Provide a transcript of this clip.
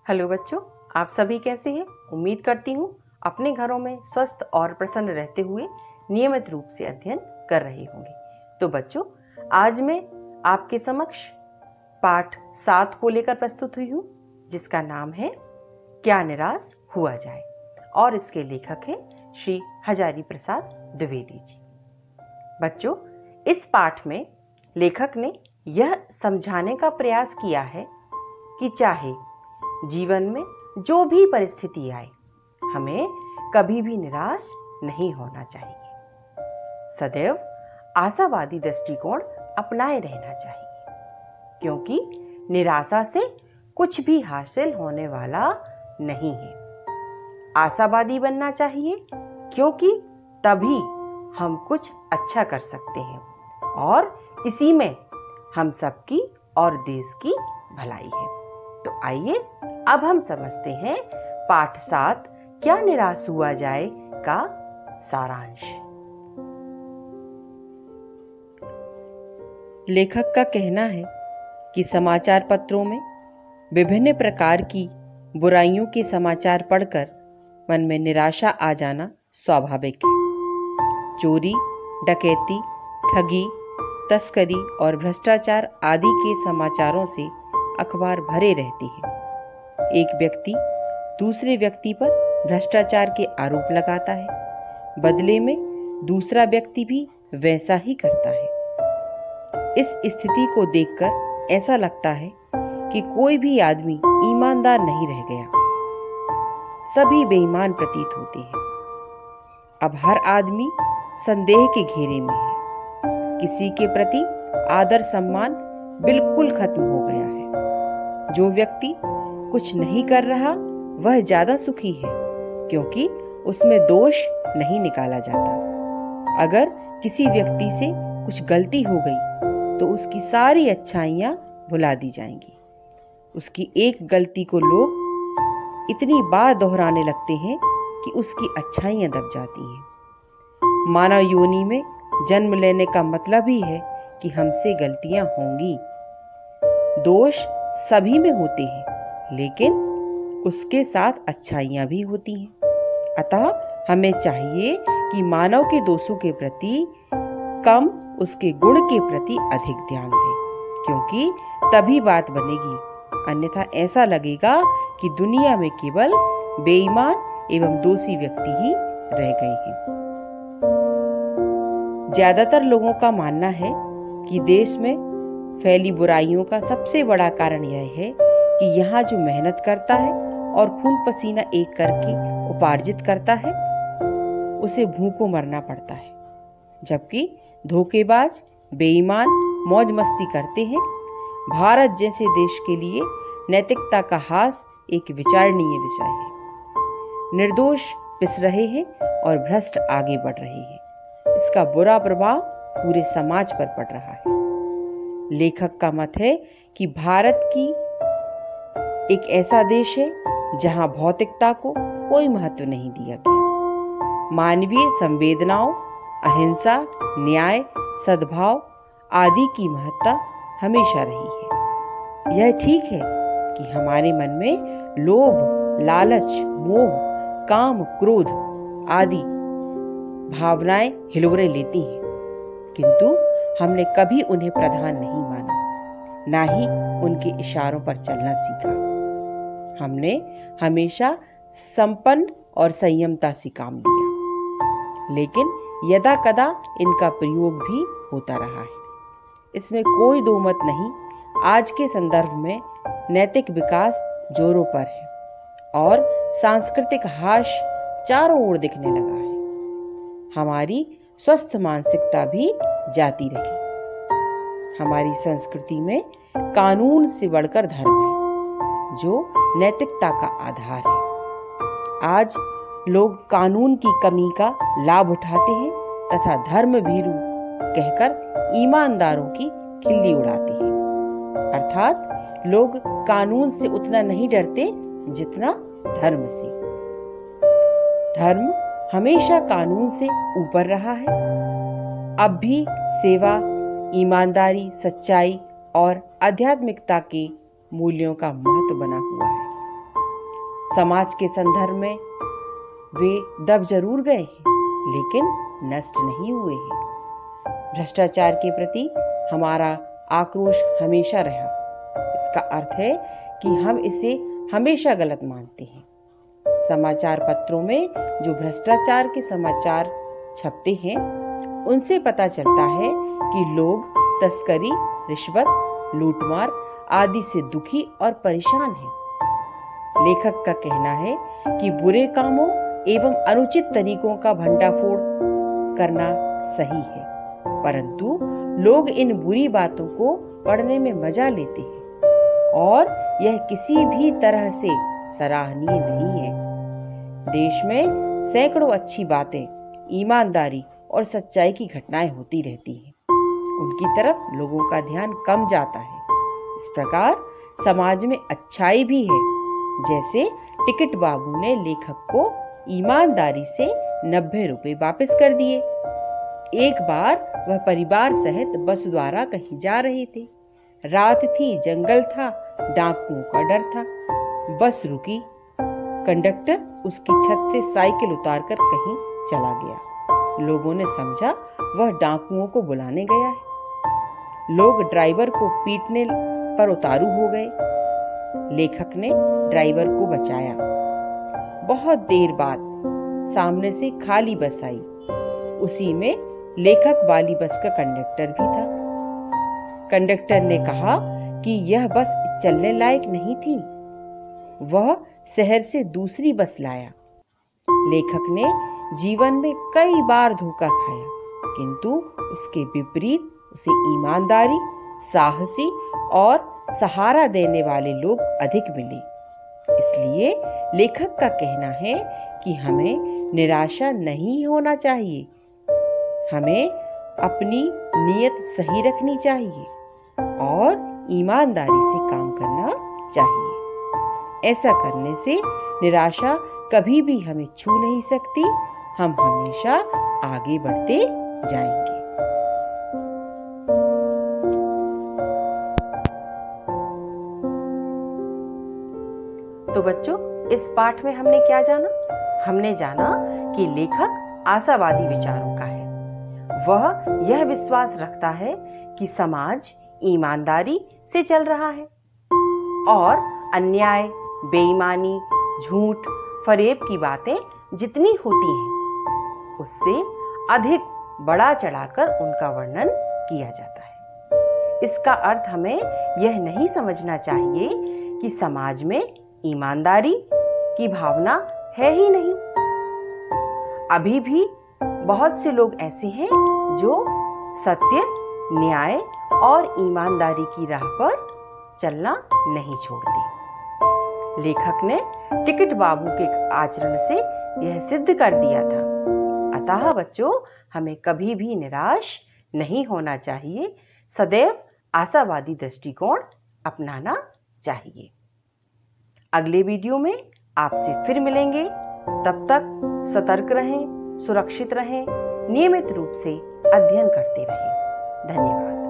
Hello बच्चों, आप सभी कैसे हैं? उम्मीद करती हूँ अपने घरों में स्वस्थ और प्रसन्न रहते हुए नियमित रूप से अध्ययन कर रहे होंगे। तो बच्चों, आज मैं आपके समक्ष पाठ 7 को लेकर प्रस्तुत हुई हूँ, जिसका नाम है क्या निराश हुआ जाए, और इसके लेखक हैं श्री हजारी प्रसाद द्विवेदी जी। बच्चों, इस पाठ में लेखक ने यह समझाने का प्रयास किया है कि चाहे जीवन में जो भी परिस्थिति आए, हमें कभी भी निराश नहीं होना चाहिए। सदैव आशावादी दृष्टिकोण अपनाए रहना चाहिए, क्योंकि निराशा से कुछ भी हासिल होने वाला नहीं है। आशावादी बनना चाहिए, क्योंकि तभी हम कुछ अच्छा कर सकते हैं और इसी में हम सबकी और देश की भलाई है। तो आइए अब हम समझते हैं पाठ 7 क्या निराश हुआ जाए का सारांश। लेखक का कहना है कि समाचार पत्रों में विभिन्न प्रकार की बुराइयों के समाचार पढ़कर मन में निराशा आ जाना स्वाभाविक है। चोरी, डकैती, ठगी, तस्करी और भ्रष्टाचार आदि के समाचारों से अखबार भरे रहते हैं। एक व्यक्ति दूसरे व्यक्ति पर भ्रष्टाचार के आरोप लगाता है, बदले में दूसरा व्यक्ति भी वैसा ही करता है। इस स्थिति को देखकर ऐसा लगता है कि कोई भी आदमी ईमानदार नहीं रह गया, सभी बेईमान प्रतीत होते हैं। अब हर आदमी संदेह के घेरे में है, किसी के प्रति आदर सम्मान बिल्कुल खत्म हो गया है। जो व्यक्ति कुछ नहीं कर रहा वह ज्यादा सुखी है, क्योंकि उसमें दोष नहीं निकाला जाता। अगर किसी व्यक्ति से कुछ गलती हो गई तो उसकी सारी अच्छाइयां भुला दी जाएंगी। उसकी एक गलती को लोग इतनी बार दोहराने लगते हैं कि उसकी अच्छाइयां दब जाती हैं। मानव योनि में जन्म लेने का मतलब ही है कि हमसे गलतियां होंगी। दोष सभी में होते हैं, लेकिन उसके साथ अच्छाइयां भी होती हैं। अतः हमें चाहिए कि मानव के दोषों के प्रति कम, उसके गुण के प्रति अधिक ध्यान दें, क्योंकि तभी बात बनेगी। अन्यथा ऐसा लगेगा कि दुनिया में केवल बेईमान एवं दोषी व्यक्ति ही रह गए हैं। ज्यादातर लोगों का मानना है कि देश में फैली बुराइयों का सबसे बड़ा कारण यह है कि यहाँ जो मेहनत करता है और खून पसीना एक करके उपार्जित करता है, उसे भूखों मरना पड़ता है, जबकि धोखेबाज बेईमान मौज मस्ती करते हैं। भारत जैसे देश के लिए नैतिकता का ह्रास एक विचारणीय विषय है। निर्दोष पिस रहे हैं और भ्रष्ट आगे बढ़ रहे हैं। इसका बुरा प्रभाव पूरे समाज पर पड़ रहा है। लेखक का मत है कि भारत की एक ऐसा देश है जहां भौतिकता को कोई महत्व नहीं दिया गया। मानवीय संवेदनाओं, अहिंसा, न्याय, सद्भाव आदि की महत्ता हमेशा रही है। यह ठीक है कि हमारे मन में लोभ, लालच, मोह, काम, क्रोध आदि भावनाएं हिलोरे लेती हैं, किंतु हमने कभी उन्हें प्रधान नहीं माना, ना ही उनके इशारों पर चलना सीखा। हमने हमेशा संपन्न और संयमता से काम लिया, लेकिन यदा कदा इनका प्रयोग भी होता रहा है। इसमें कोई दो मत नहीं। आज के संदर्भ में नैतिक विकास जोरों पर है और सांस्कृतिक ह्रास चारों ओर दिखने लगा है। हमारी स्वस्थ मानसिकता भी जाती रही। हमारी संस्कृति में कानून से बढ़कर धर्म है, जो नैतिकता का आधार है। आज लोग कानून की कमी का लाभ उठाते हैं तथा धर्म भीरू कहकर ईमानदारों की खिल्ली उड़ाते हैं। अर्थात लोग कानून से उतना नहीं डरते जितना धर्म से। धर्म हमेशा कानून से ऊपर रहा है। अब भी सेवा, ईमानदारी, सच्चाई और आध्यात्मिकता के मूल्यों का महत्व बना हुआ है। समाज के संदर्भ में वे दब जरूर गए हैं, लेकिन नष्ट नहीं हुए हैं। भ्रष्टाचार के प्रति हमारा आक्रोश हमेशा रहा। इसका अर्थ है कि हम इसे हमेशा गलत मानते हैं। समाचार पत्रों में जो भ्रष्टाचार के समाचार छपते हैं, उनसे पता चलता है कि लोग तस्करी, रिश्वत, लूटमार आदि से दुखी और परेशान हैं। लेखक का कहना है कि बुरे कामों एवं अनुचित तरीकों का भंडाफोड़ करना सही है, परंतु लोग इन बुरी बातों को पढ़ने में मजा लेते हैं और यह किसी भी तरह से सराहनीय नहीं है। देश में सैकड़ों अच्छी बातें, ईमानदारी और सच्चाई की घटनाएं होती रहती हैं। उनकी तरफ लोगों का ध्यान कम जाता है। इस प्रकार समाज में अच्छाई भी है। जैसे टिकट बाबू ने लेखक को ईमानदारी से 90 रुपए वापस कर दिए। एक बार वह परिवार सहित बस द्वारा कहीं जा रहे थे। रात थी, जंगल था, डाकुओं का डर था। बस रुकी। कंडक्टर उसकी छत से साइकिल उतारकर कहीं चला गया। लोगों ने समझा वह डाकुओं को बुलाने गया है। लोग ड्राइवर को पीटने पर उतारू हो गए। लेखक ने ड्राइवर को बचाया। बहुत देर बाद सामने से खाली बस आई। उसी में लेखक वाली बस का कंडक्टर भी था। कंडक्टर ने कहा कि यह बस चलने लायक नहीं थी। वह शहर से दूसरी बस लाया। लेखक ने जीवन में कई बार धोखा खाया, किंतु उसके विपरीत उसे ईमानदारी, साहसी और सहारा देने वाले लोग अधिक मिले। इसलिए लेखक का कहना है कि हमें निराशा नहीं होना चाहिए। हमें अपनी नीयत सही रखनी चाहिए और ईमानदारी से काम करना चाहिए। ऐसा करने से निराशा कभी भी हमें छू नहीं सकती। हम हमेशा आगे बढ़ते जाएंगे। तो बच्चों, इस पाठ में हमने क्या जाना? हमने जाना कि लेखक आशावादी विचारों का है। वह यह विश्वास रखता है कि समाज ईमानदारी से चल रहा है और अन्याय, बेईमानी, झूठ, फरेब की बातें जितनी होती हैं, उससे अधिक बढ़ा चढ़ाकर उनका वर्णन किया जाता है। इसका अर्थ हमें यह नहीं समझना चाहिए कि समाज में ईमानदारी की भावना है ही नहीं। अभी भी बहुत से लोग ऐसे हैं जो सत्य, न्याय और ईमानदारी की राह पर चलना नहीं छोड़ते। लेखक ने टिकट बाबू के आचरण से यह सिद्ध कर दिया था। अतः बच्चों, हमें कभी भी निराश नहीं होना चाहिए। सदैव आशावादी दृष्टिकोण अपनाना चाहिए। अगले वीडियो में आपसे फिर मिलेंगे। तब तक सतर्क रहें, सुरक्षित रहें, नियमित रूप से अध्ययन करते रहें। धन्यवाद।